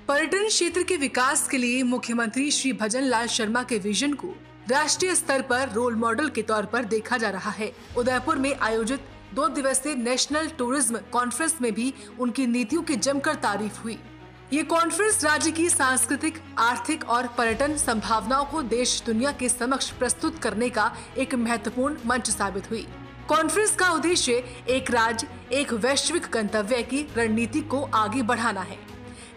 पर्यटन क्षेत्र के विकास के लिए मुख्यमंत्री श्री भजन लाल शर्मा के विजन को राष्ट्रीय स्तर पर रोल मॉडल के तौर पर देखा जा रहा है। उदयपुर में आयोजित 2 दिवसीय नेशनल टूरिज्म कॉन्फ्रेंस में भी उनकी नीतियों की जमकर तारीफ हुई। ये कॉन्फ्रेंस राज्य की सांस्कृतिक, आर्थिक और पर्यटन संभावनाओं को देश दुनिया के समक्ष प्रस्तुत करने का एक महत्वपूर्ण मंच साबित हुई। कॉन्फ्रेंस का उद्देश्य एक राज्य, एक वैश्विक गंतव्य की रणनीति को आगे बढ़ाना है,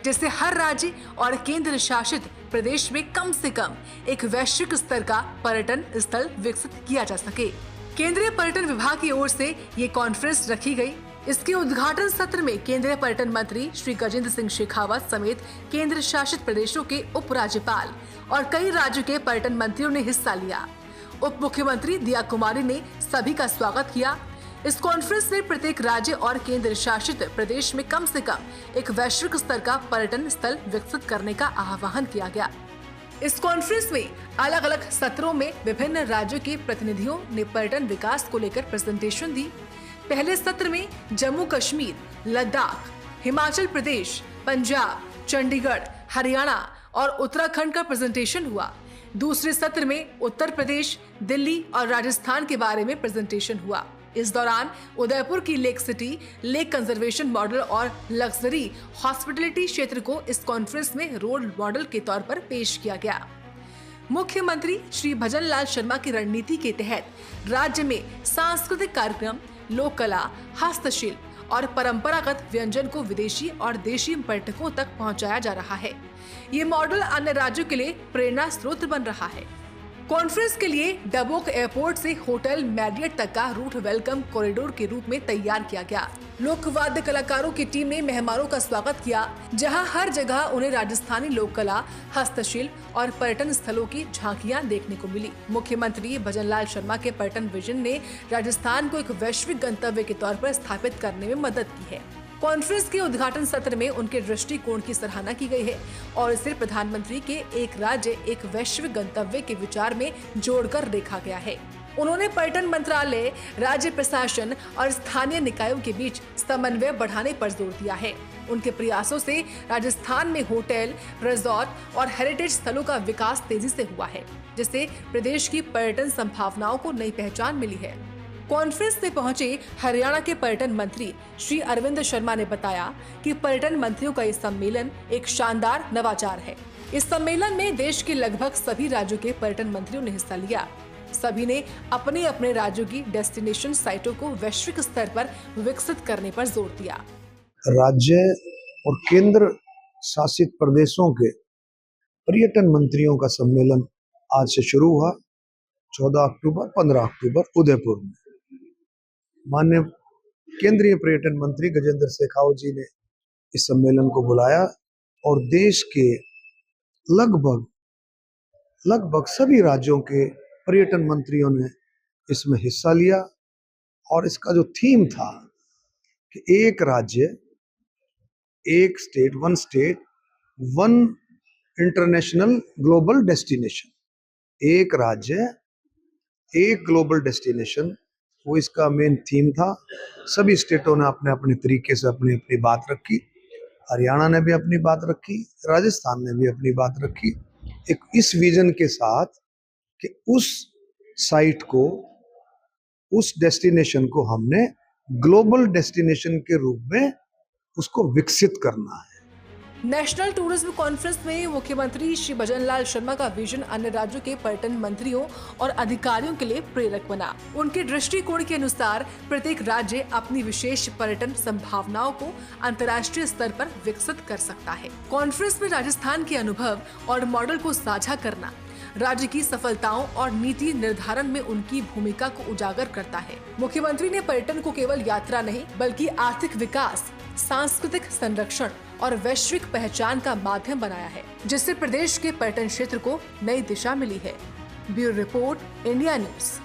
जिससे हर राज्य और केंद्र शासित प्रदेश में कम से कम एक वैश्विक स्तर का पर्यटन स्थल विकसित किया जा सके। केंद्रीय पर्यटन विभाग की ओर से ये कॉन्फ्रेंस रखी गई। इसके उद्घाटन सत्र में केंद्रीय पर्यटन मंत्री श्री गजेंद्र सिंह शेखावत समेत केंद्र शासित प्रदेशों के उपराज्यपाल और कई राज्यों के पर्यटन मंत्रियों ने हिस्सा लिया। उप मुख्यमंत्री दिया कुमारी ने सभी का स्वागत किया। इस कॉन्फ्रेंस में प्रत्येक राज्य और केंद्र शासित प्रदेश में कम से कम एक वैश्विक स्तर का पर्यटन स्थल विकसित करने का आह्वान किया गया। इस कॉन्फ्रेंस में अलग अलग सत्रों में विभिन्न राज्यों के प्रतिनिधियों ने पर्यटन विकास को लेकर प्रेजेंटेशन दी। पहले सत्र में जम्मू कश्मीर, लद्दाख, हिमाचल प्रदेश, पंजाब, चंडीगढ़, हरियाणा और उत्तराखंड का प्रेजेंटेशन हुआ। दूसरे सत्र में उत्तर प्रदेश, दिल्ली और राजस्थान के बारे में प्रेजेंटेशन हुआ। इस दौरान उदयपुर की lake city, lake conservation model और लग्जरी हॉस्पिटैलिटी क्षेत्र को इस कॉन्फ्रेंस में रोल मॉडल के तौर पर पेश किया गया। मुख्यमंत्री श्री भजन लाल शर्मा की रणनीति के तहत राज्य में सांस्कृतिक कार्यक्रम, लोक कला, हस्तशिल्प और परंपरागत व्यंजन को विदेशी और देशी पर्यटकों तक पहुंचाया जा रहा है। ये मॉडल अन्य राज्यों के लिए प्रेरणा स्रोत बन रहा है। कॉन्फ्रेंस के लिए डबोक एयरपोर्ट से होटल मैरियट तक का रूट वेलकम कॉरिडोर के रूप में तैयार किया गया। लोक वाद्य कलाकारों की टीम ने मेहमानों का स्वागत किया, जहां हर जगह उन्हें राजस्थानी लोक कला, हस्तशिल्प और पर्यटन स्थलों की झांकियां देखने को मिली। मुख्यमंत्री भजन लाल शर्मा के पर्यटन विजन ने राजस्थान को एक वैश्विक गंतव्य के तौर पर स्थापित करने में मदद की है। कॉन्फ्रेंस के उद्घाटन सत्र में उनके दृष्टिकोण की सराहना की गई है और इसे प्रधानमंत्री के एक राज्य, एक वैश्विक गंतव्य के विचार में जोड़कर देखा गया है। उन्होंने पर्यटन मंत्रालय, राज्य प्रशासन और स्थानीय निकायों के बीच समन्वय बढ़ाने पर जोर दिया है। उनके प्रयासों से राजस्थान में होटल, रिजॉर्ट और हेरिटेज स्थलों का विकास तेजी से हुआ है, जिससे प्रदेश की पर्यटन संभावनाओं को नई पहचान मिली है। कॉन्फ्रेंस में पहुंचे हरियाणा के पर्यटन मंत्री श्री अरविंद शर्मा ने बताया कि पर्यटन मंत्रियों का ये सम्मेलन एक शानदार नवाचार है। इस सम्मेलन में देश के लगभग सभी राज्यों के पर्यटन मंत्रियों ने हिस्सा लिया। सभी ने अपने अपने राज्यों की डेस्टिनेशन साइटों को वैश्विक स्तर पर विकसित करने पर जोर दिया। राज्य और केंद्र शासित प्रदेशों के पर्यटन मंत्रियों का सम्मेलन आज से शुरू हुआ। 14 अक्टूबर, 15 अक्टूबर उदयपुर में माननीय केंद्रीय पर्यटन मंत्री गजेंद्र शेखावत जी ने इस सम्मेलन को बुलाया और देश के लगभग सभी राज्यों के पर्यटन मंत्रियों ने इसमें हिस्सा लिया। और इसका जो थीम था कि एक राज्य, एक state, one state, one international global destination, एक राज्य, एक ग्लोबल डेस्टिनेशन, वो इसका मेन थीम था। सभी स्टेटों ने अपने अपने तरीके से अपनी अपनी बात रखी। हरियाणा ने भी अपनी बात रखी, राजस्थान ने भी अपनी बात रखी, एक इस विजन के साथ कि उस साइट को, उस डेस्टिनेशन को हमने ग्लोबल डेस्टिनेशन के रूप में उसको विकसित करना है। नेशनल टूरिज्म कॉन्फ्रेंस में मुख्यमंत्री श्री भजन लाल शर्मा का विजन अन्य राज्यों के पर्यटन मंत्रियों और अधिकारियों के लिए प्रेरक बना। उनके दृष्टिकोण के अनुसार प्रत्येक राज्य अपनी विशेष पर्यटन संभावनाओं को अंतर्राष्ट्रीय स्तर पर विकसित कर सकता है। कॉन्फ्रेंस में राजस्थान के अनुभव और मॉडल को साझा करना राज्य की सफलताओं और नीति निर्धारण में उनकी भूमिका को उजागर करता है। मुख्यमंत्री ने पर्यटन को केवल यात्रा नहीं, बल्कि आर्थिक विकास, सांस्कृतिक संरक्षण और वैश्विक पहचान का माध्यम बनाया है, जिससे प्रदेश के पर्यटन क्षेत्र को नई दिशा मिली है। Bureau report, India news.